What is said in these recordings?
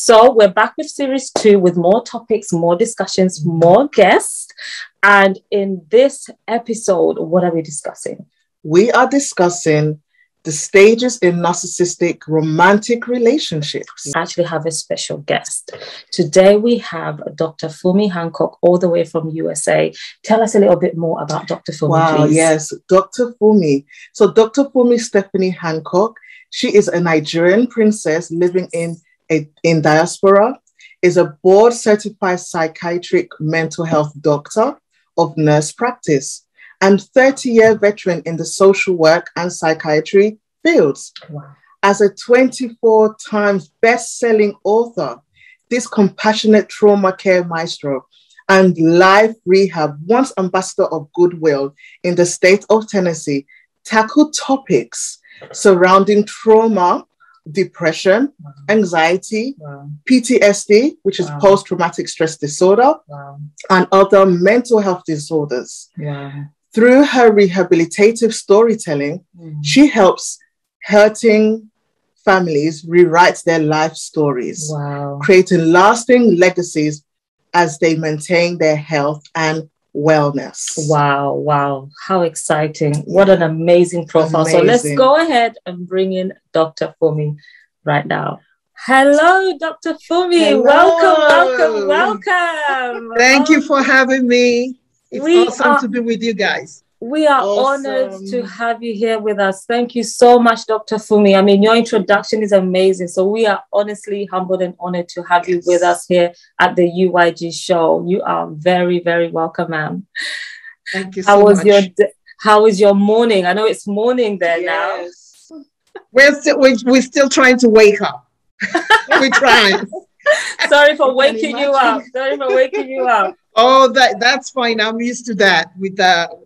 So we're back with series 2 with more topics, more discussions, more guests. And in this episode, what are we discussing? We are discussing the stages in narcissistic romantic relationships. I actually have a special guest. Today we have Dr. Fumi Hancock, all the way from USA. Tell us a little bit more about Dr. Fumi, please. Yes, Dr. Fumi. So Dr. Fumi Stephanie Hancock, she is a Nigerian princess living in diaspora, is a board-certified psychiatric mental health doctor of nurse practice, and 30-year veteran in the social work and psychiatry fields. Wow. As a 24 times best-selling author, this compassionate trauma care maestro and life rehab, once ambassador of goodwill in the state of Tennessee, tackled topics surrounding trauma, depression, anxiety, PTSD, which is post-traumatic stress disorder, and other mental health disorders. Through her rehabilitative storytelling, she helps hurting families rewrite their life stories, creating lasting legacies as they maintain their health and wellness. Wow. How exciting. What an amazing profile. So let's go ahead and bring in Dr. Fumi right now. Hello, Dr. Fumi. Hello. Welcome. Thank you for having me. It's awesome to be with you guys. We are honored to have you here with us. Thank you so much, Dr. Fumi. I mean, your introduction is amazing. So we are honestly humbled and honored to have you with us here at the UYG show. You are very, very welcome, ma'am. Thank you so much. How was your morning? I know it's morning there now. We're still trying to wake up. We're trying. Sorry for waking you up. Oh, that's fine. I'm used to that. With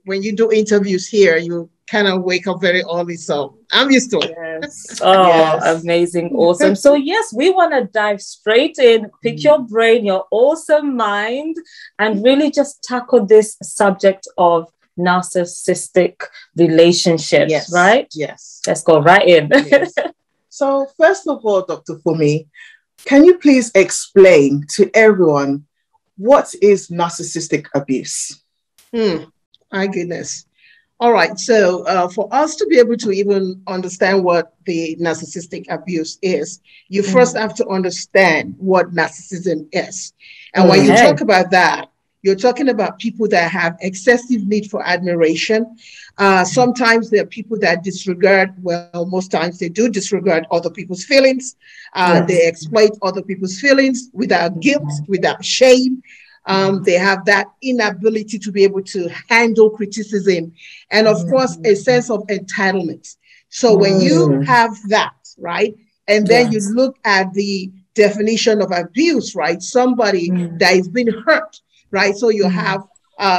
when you do interviews here, you kind of wake up very early, so I'm used to it. Yes. Amazing, awesome. So yes, we want to dive straight in, pick your brain, your awesome mind, and really just tackle this subject of narcissistic relationships, right? Yes. Let's go right in. Yes. So first of all, Dr. Fumi, can you please explain to everyone what is narcissistic abuse? My goodness. All right. So for us to be able to even understand what the narcissistic abuse is, you first have to understand what narcissism is. And when you talk about that, you're talking about people that have excessive need for admiration. Sometimes there are people that disregard, most times they do disregard other people's feelings. They exploit other people's feelings without guilt, without shame. They have that inability to be able to handle criticism. And of course, a sense of entitlement. So when you have that, right, and then you look at the definition of abuse, right, somebody that is being hurt, right? So you have,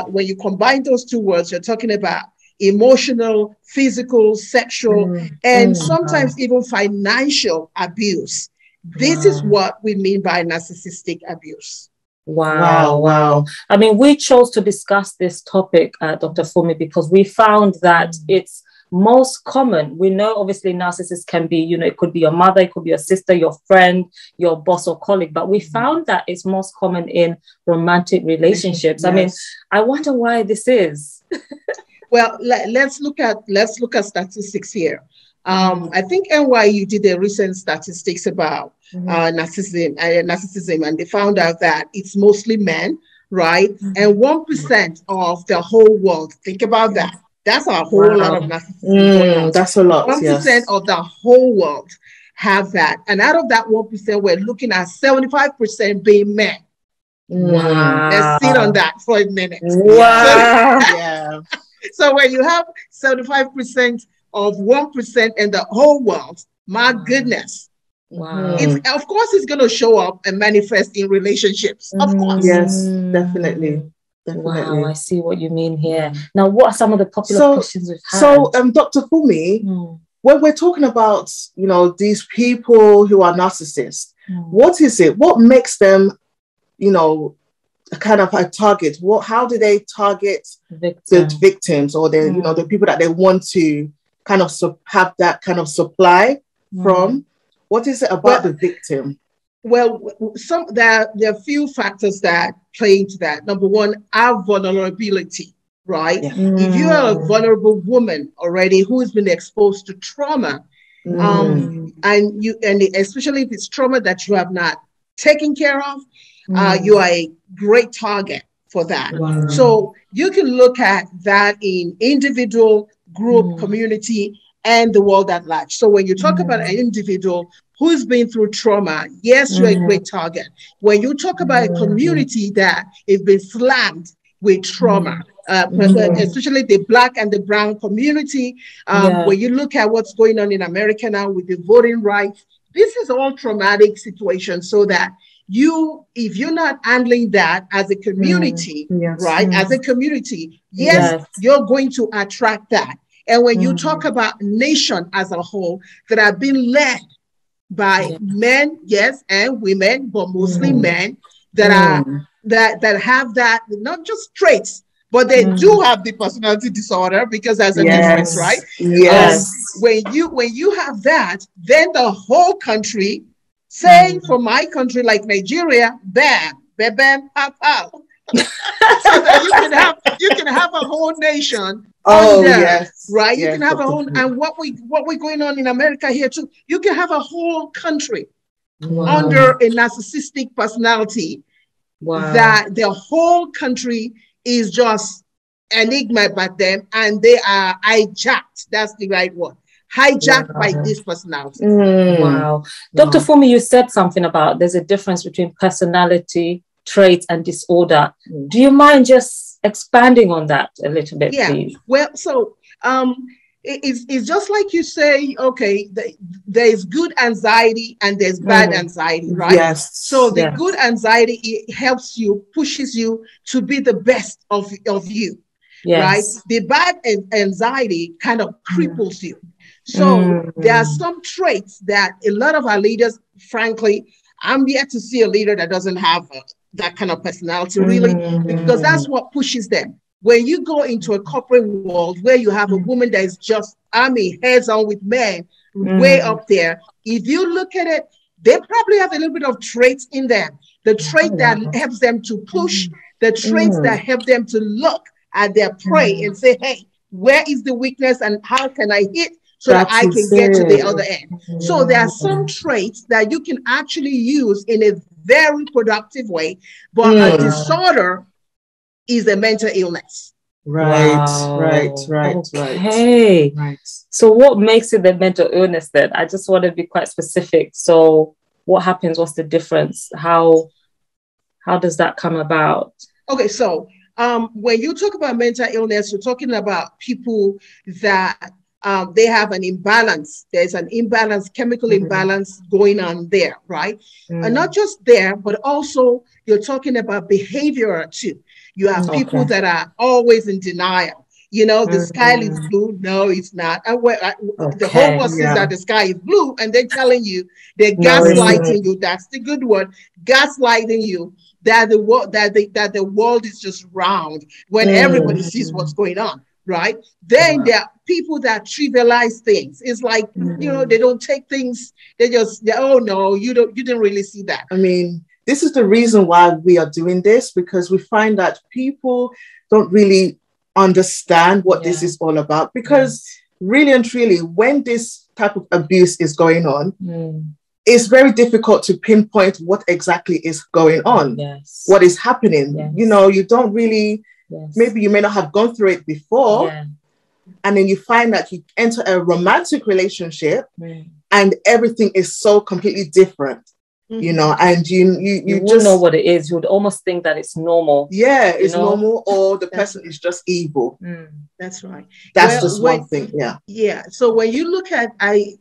when you combine those two words, you're talking about emotional, physical, sexual, and sometimes even financial abuse. This is what we mean by narcissistic abuse. Wow. I mean, we chose to discuss this topic, Dr. Fumi, because we found that it's most common. We know obviously narcissists can be, it could be your mother, it could be your sister, your friend, your boss or colleague, but we found that it's most common in romantic relationships. I mean, I wonder why this is. Well, let's look at statistics here. I think NYU did a recent statistics about narcissism, and they found out that it's mostly men, right? And 1% of the whole world. Think about that. That's a whole lot of narcissism. That's a lot. 1% of the whole world have that. And out of that 1%, we're looking at 75% being men. Wow. Let's sit on that for a minute. Wow. So when you have 75% of 1% in the whole world, my goodness. Wow. Of course, it's going to show up and manifest in relationships. Of course. Yes, definitely. Wow, I see what you mean here. Now, what are some of the popular questions we've had? So, Dr. Fumi, when we're talking about, these people who are narcissists, what is it? What makes them, kind of a target? How do they target the victims or the, the people that they want to kind of have that kind of supply from? What is it about the victim? Well, there are a few factors that play into that. Number one, our vulnerability, right? Yeah. If you are a vulnerable woman already who has been exposed to trauma, and especially if it's trauma that you have not taken care of, you are a great target for that. Wow. So you can look at that in individual, group, community, and the world at large. So when you talk about an individual who's been through trauma, yes, you're a great target. When you talk about a community that has been slammed with trauma, especially the Black and the brown community, when you look at what's going on in America now with the voting rights, this is all traumatic situation. So that if you're not handling that as a community, right, as a community, yes, you're going to attract that. And when you talk about nation as a whole that have been led by men, yes, and women, but mostly men that are that have that, not just traits, but they do have the personality disorder, because there's a difference, right? Yes. When you have that, then the whole country, say for my country like Nigeria, bam, bam, bam, pow, pow. So that you can have a whole nation. Oh, under, yes. Right? Yes, you can have a whole, and what we're going on in America here too, you can have a whole country under a narcissistic personality. That the whole country is just enigma about them, and they are hijacked. That's the right word. Hijacked by this personality. Wow. Dr. Fumi, you said something about there's a difference between personality traits and disorder. Do you mind just expanding on that a little bit, please? Well, so it's just like you say, okay, there's good anxiety and there's bad anxiety, right? Yes. So the good anxiety, it helps you, pushes you to be the best of you, right? The bad anxiety kind of cripples you. So there are some traits that a lot of our leaders, frankly, I'm yet to see a leader that doesn't have that kind of personality, really, because that's what pushes them. When you go into a corporate world where you have a woman that is just, heads on with men, way up there, if you look at it, they probably have a little bit of traits in them. The trait that helps them to push, the traits that help them to look at their prey and say, hey, where is the weakness and how can I hit so that I can get to the other end? So there are some traits that you can actually use in a very productive way, but a disorder is a mental illness. Right. So what makes it the mental illness then? I just want to be quite specific. So what happens? What's the difference? How does that come about? Okay, so when you talk about mental illness, you're talking about people that they have an imbalance. There's an imbalance, chemical imbalance going on there, right? And not just there, but also you're talking about behavior too. You have people that are always in denial. You know, the sky is blue. No, it's not. The whole bus is that the sky is blue, and they're telling you, they're gaslighting you. That's the good word. Gaslighting you that the world is just round when everybody sees what's going on. Right? Then there are people that trivialize things. It's like, you know, they don't take things. Oh no, you didn't really see that. I mean, this is the reason why we are doing this, because we find that people don't really understand what this is all about. Because really and truly, when this type of abuse is going on, it's very difficult to pinpoint what exactly is going on, what is happening. You know, you don't really. Maybe you may not have gone through it before, and then you find that you enter a romantic relationship and everything is so completely different, you know, and you just know what it is. You would almost think that it's normal. Yeah, it's normal, or the person is just evil. That's right. That's just one thing. Yeah. So when you look at, I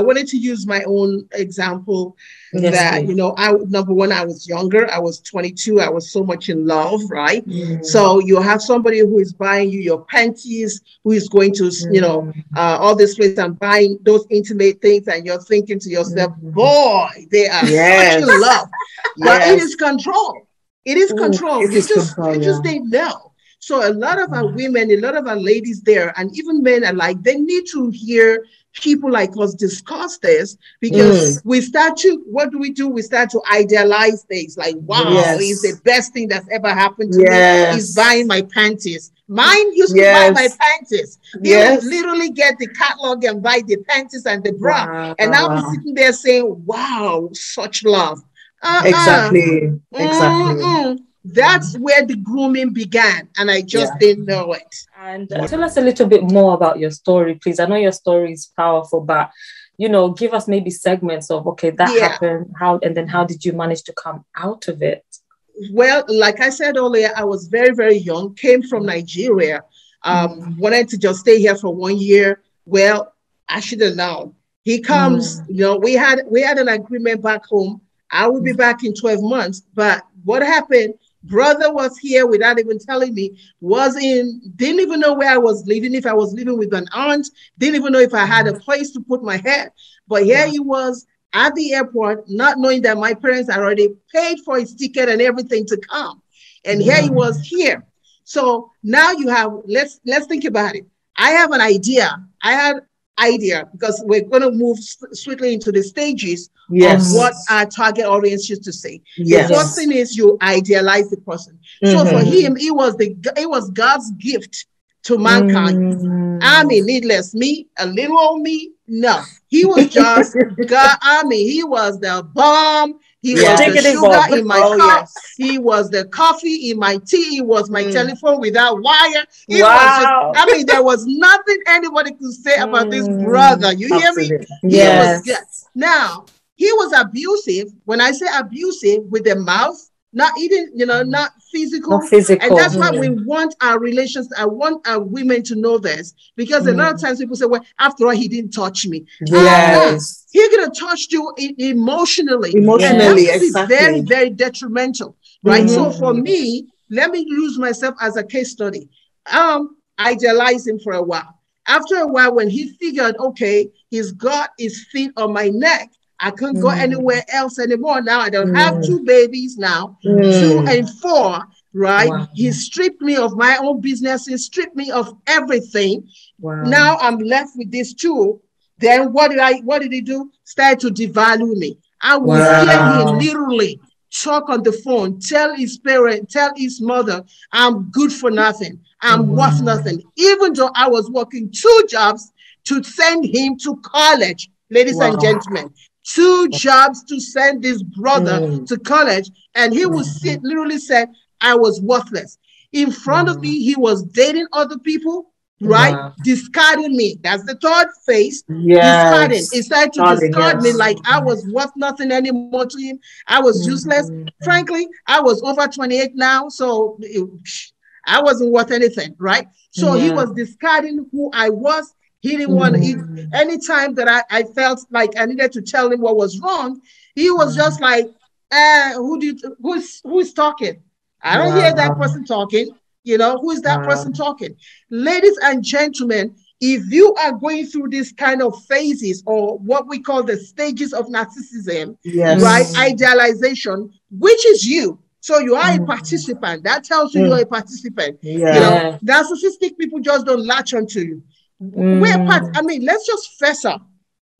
wanted to use my own example that, you know, number one, I was younger. I was 22. I was so much in love, right? So you have somebody who is buying you your panties, who is going to, you know, all this place and buying those intimate things, and you're thinking to yourself, boy, they are such in love. But it is control. It is control. You just didn't know. So a lot of our women, a lot of our ladies there, and even men alike, they need to hear people like us discuss this, because we start to, what do? We start to idealize things like, wow, is the best thing that's ever happened to me is buying my panties. Mine used to buy my panties. He would literally get the catalog and buy the panties and the bra. And I was sitting there saying, wow, such love. Exactly. That's where the grooming began, and I just didn't know it. And tell us a little bit more about your story, please. I know your story is powerful, but give us maybe segments of, okay, that happened, and then how did you manage to come out of it? Well, like I said earlier, I was very, very young, came from Nigeria, wanted to just stay here for 1 year. Well, I should have known. He comes, we had an agreement back home. I will be back in 12 months. But what happened? Brother was here without even telling me, didn't even know where I was living, if I was living with an aunt, didn't even know if I had a place to put my head. But here he was at the airport, not knowing that my parents had already paid for his ticket and everything to come. And here he was here. So now you have, let's think about it. I have an idea. Because we're going to move swiftly into the stages of what our target audience used to say. The first thing is you idealize the person. So for him, it was God's gift to mankind. I mean, needless me, a little old me, no. He was just God. I mean, he was the bomb. He was the sugar in my cup. He was the coffee in my tea. He was my telephone without wire. It was just, there was nothing anybody could say about this brother. You hear me? Yes. He was good. Now, he was abusive. When I say abusive, with the mouth, not eating, not physical. Not physical. And that's why we want our relations. I want our women to know this, because a lot of times people say, well, after all, he didn't touch me. Yes. He could have touched you emotionally. Emotionally, and exactly. Very, very detrimental, right? So for me, let me use myself as a case study. Idealized him for a while. After a while, when he figured, okay, he's got his feet on my neck, I couldn't go anywhere else anymore. Now I don't have 2 babies now, 2 and 4, right? Wow. He stripped me of my own business. He stripped me of everything. Wow. Now I'm left with these 2. Then what did he do? Started to devalue me. I would hear him literally talk on the phone, tell his parent, tell his mother, I'm good for nothing. I'm worth nothing. Even though I was working 2 jobs to send him to college, ladies and gentlemen. 2 jobs to send this brother to college, and he would literally said I was worthless. In front of me, he was dating other people, right? Discarding me. That's the third phase. Discarding. He started to discard me like I was worth nothing anymore to him. I was useless. Frankly, I was over 28 now, so I wasn't worth anything, right? So he was discarding who I was. He didn't want to eat. Anytime that I felt like I needed to tell him what was wrong, he was just like, who's talking? I don't hear that person talking. Who is that person talking? Ladies and gentlemen, if you are going through this kind of phases, or what we call the stages of narcissism, right? Idealization, which is you. So you are a participant. That tells you you're a participant. Narcissistic people just don't latch onto you. Let's just fess up.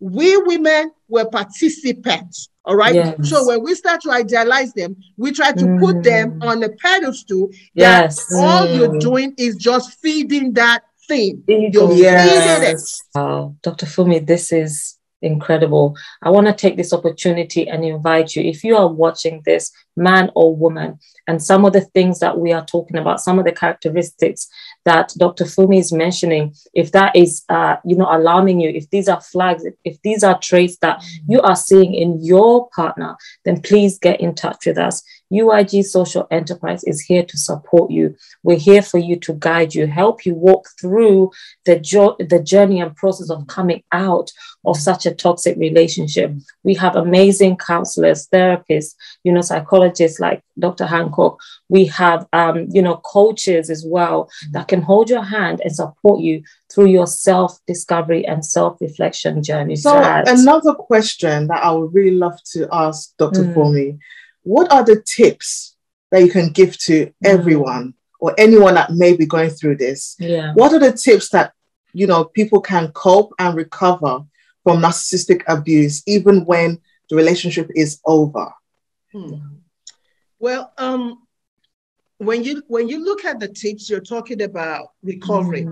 We women were participants, all right? So when we start to idealize them, we try to put them on a pedestal that all you're doing is just feeding that thing. You're feeding it. Dr. Fumi, this is incredible. I want to take this opportunity and invite you, if you are watching this, man or woman, and some of the things that we are talking about, some of the characteristics that Dr. Fumi is mentioning, if that is, alarming you, if these are flags, if these are traits that you are seeing in your partner, then please get in touch with us. UIG Social Enterprise is here to support you. We're here for you, to guide you, help you walk through the journey and process of coming out of such a toxic relationship. We have amazing counselors, therapists, psychologists like Dr. Hancock. We have, coaches as well that can hold your hand and support you through your self-discovery and self-reflection journey. So another question that I would really love to ask Dr. Fumi, what are the tips that you can give to everyone or anyone that may be going through this? What are the tips that you know, people can cope and recover from narcissistic abuse even when the relationship is over? Well, when you look at the tips, you're talking about recovery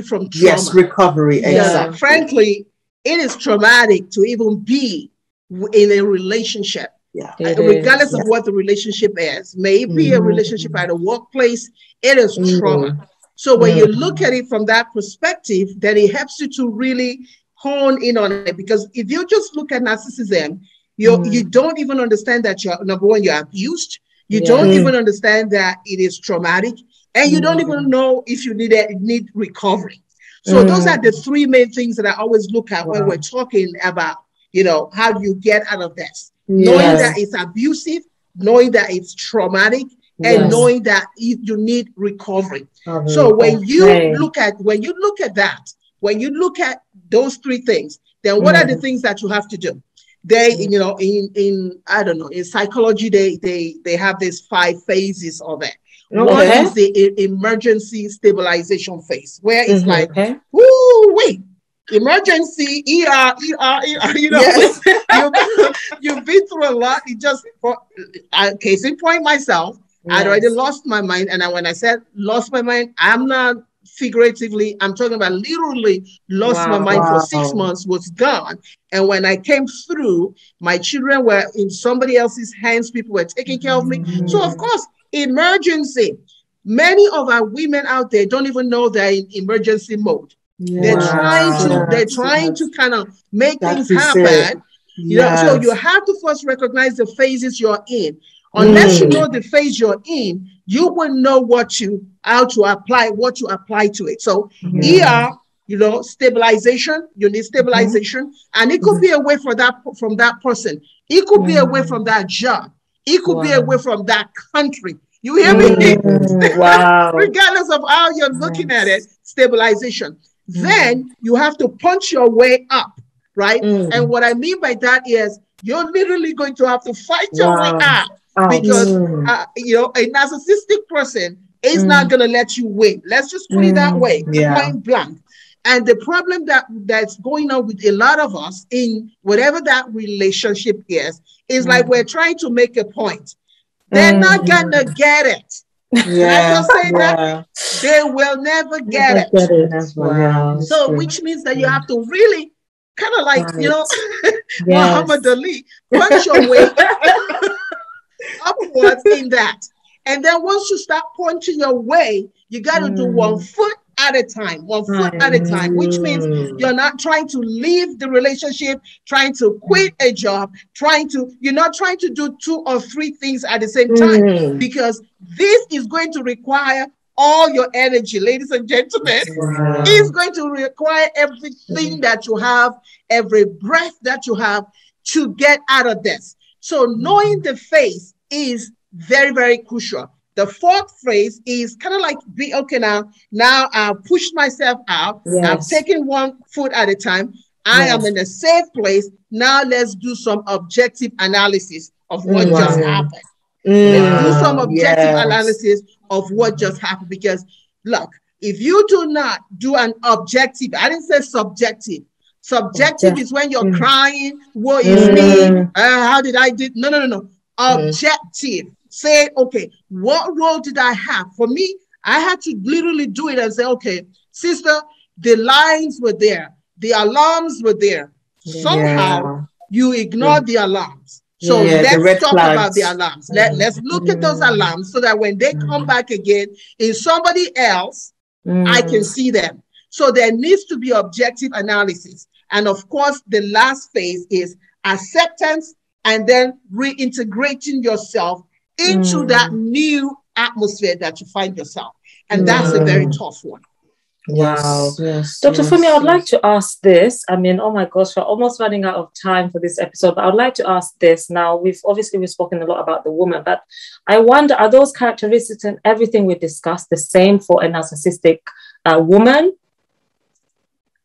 from trauma. Yes, recovery, exactly. Frankly, it is traumatic to even be in a relationship. Regardless of what the relationship is, maybe a relationship at a workplace, it is trauma. So when you look at it from that perspective, then it helps you to really hone in on it. Because if you just look at narcissism, you don't even understand that you're, number one, you're abused. You don't even understand that it is traumatic, and you don't even know if you need recovery. So those are the three main things that I always look at when we're talking about, you know, how do you get out of this? Knowing that it's abusive, knowing that it's traumatic, and knowing that you need recovery. So when you look at that, when you look at those three things, then what are the things that you have to do? They, you know, in I don't know, in psychology, they have these 5 phases of it. One is the emergency stabilization phase, where it's like, woo, wait, emergency, ER, you know, you've been through a lot. It just, case in point, myself, I'd already lost my mind. And when I said lost my mind, I'm not figuratively, I'm talking about literally lost my mind for 6 months, was gone. And when I came through, my children were in somebody else's hands. People were taking care of me. So of course, emergency. Many of our women out there don't even know they're in emergency mode. They're trying to kind of make things happen. You know, so you have to first recognize the phases you're in. Unless you know the phase you're in, you will know how to apply to it. So ER, you know, stabilization, you need stabilization. And it could be away from that person. It could be away from that job. It could be away from that country. You hear me? Regardless of how you're looking at it, stabilization. Then you have to punch your way up, right? And what I mean by that is you're literally going to have to fight your way up. Because, you know, a narcissistic person is not going to let you win. Let's just put it that way, point blank. And the problem that's going on with a lot of us in whatever that relationship is like we're trying to make a point. They're not going to get it. Can I just say that? They will never get it. So, which means that you have to really kind of like, you know, Muhammad Ali, punch your way upwards in that. And then once you start punching your way, you got to do 1 foot at a time, 1 foot at a time, which means you're not trying to leave the relationship, trying to quit a job, you're not trying to do 2 or 3 things at the same time, because this is going to require all your energy, ladies and gentlemen. It's going to require everything that you have, every breath that you have to get out of this. So knowing the phase is very, very crucial. The 4th phase is kind of like, now I've pushed myself out. I've taken 1 foot at a time. I am in a safe place. Now let's do some objective analysis of what just happened. Let's do some objective analysis of what just happened. Because look, if you do not do an objective, I didn't say subjective. Subjective is when you're crying. What is me? How did I do? No. Objective. Say, okay, what role did I have? For me, I had to literally do it and say, okay, sister, the lines were there. The alarms were there. Somehow you ignored the alarms. So let's talk about the alarms. Let's look at those alarms so that when they come back again in somebody else, I can see them. So there needs to be objective analysis. And of course, the last phase is acceptance and then reintegrating yourself into that new atmosphere that you find yourself. And that's a very tough one. Wow. Dr. Fumi, I would like to ask this. I mean, oh my gosh, we're almost running out of time for this episode, but I would like to ask this. Now, we've spoken a lot about the woman, but I wonder, are those characteristics and everything we discussed the same for a narcissistic woman?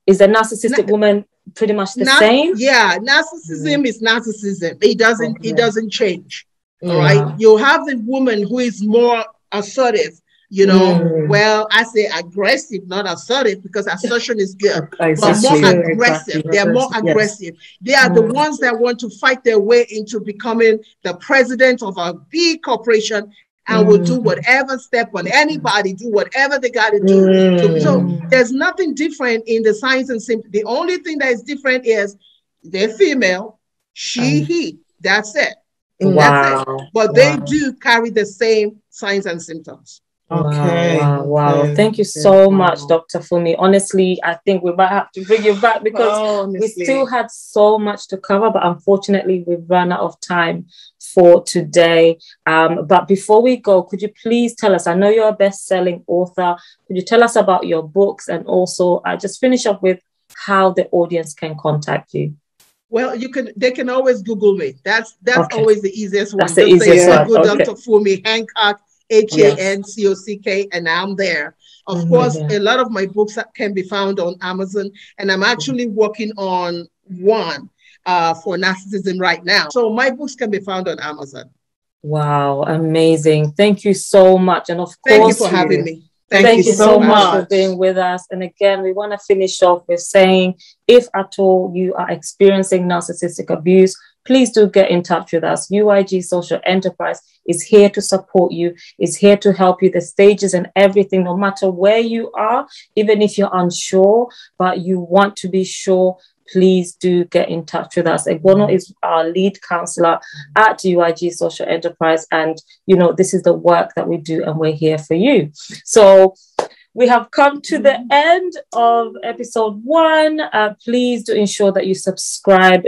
Is a narcissistic woman pretty much the same? Yeah, narcissism is narcissism. It doesn't change. All right. You have the woman who is more assertive You know, well, I say aggressive, not assertive, because assertion is good, but more aggressive. They're more aggressive. They are the ones that want to fight their way into becoming the president of a big corporation and will do whatever, step on anybody, do whatever they got to do. So there's nothing different in the signs and symptoms. The only thing that is different is they're female, she, he. That's it. That's it. But they do carry the same signs and symptoms. Okay. Wow. Thank you so much, Dr. Fumi. Honestly, I think we might have to bring you back because we still had so much to cover, but unfortunately we've run out of time for today. But before we go, could you please tell us, I know you're a best-selling author, could you tell us about your books, and also just finish up with how the audience can contact you? Well, they can always Google me. That's always the easiest one. That's the easiest one. Google Dr. Fumi Hancock, Hancock, and I'm there. Of course, a lot of my books can be found on Amazon, and I'm actually working on one for narcissism right now. So my books can be found on Amazon. Wow, amazing. Thank you so much. And of course, thank you for having me. Thank you so much for being with us. And again, we want to finish off with saying, if at all you are experiencing narcissistic abuse, please do get in touch with us. UIG Social Enterprise is here to support you, is here to help you, the stages and everything, no matter where you are, even if you're unsure, but you want to be sure, please do get in touch with us. Egbono is our lead counselor at UIG Social Enterprise. And, you know, this is the work that we do and we're here for you. So we have come to the end of episode 1. Please do ensure that you subscribe.